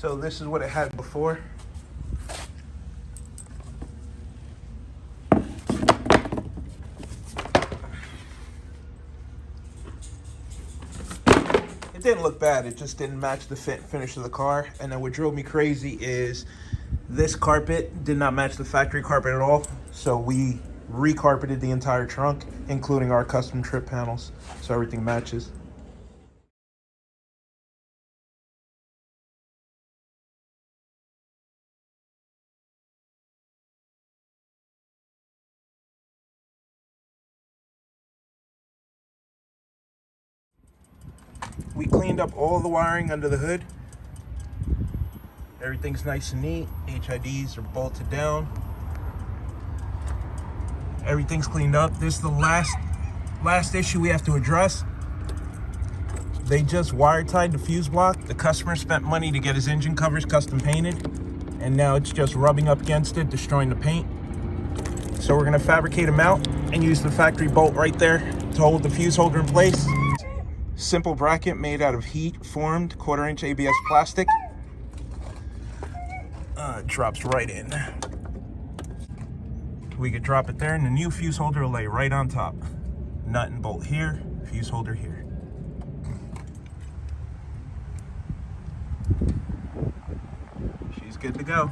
So this is what it had before. It didn't look bad, it just didn't match the finish of the car. And then what drove me crazy is this carpet did not match the factory carpet at all. So we recarpeted the entire trunk, including our custom trip panels, so everything matches. We cleaned up all the wiring under the hood. Everything's nice and neat. HIDs are bolted down. Everything's cleaned up. This is the last issue we have to address. They just wire tied the fuse block. The customer spent money to get his engine covers custom painted, and now it's just rubbing up against it, destroying the paint. So we're gonna fabricate them out and use the factory bolt right there to hold the fuse holder in place. Simple bracket made out of heat formed 1/4 inch ABS plastic. It drops right in. We could drop it there and the new fuse holder will lay right on top. Nut and bolt here, fuse holder here. She's good to go.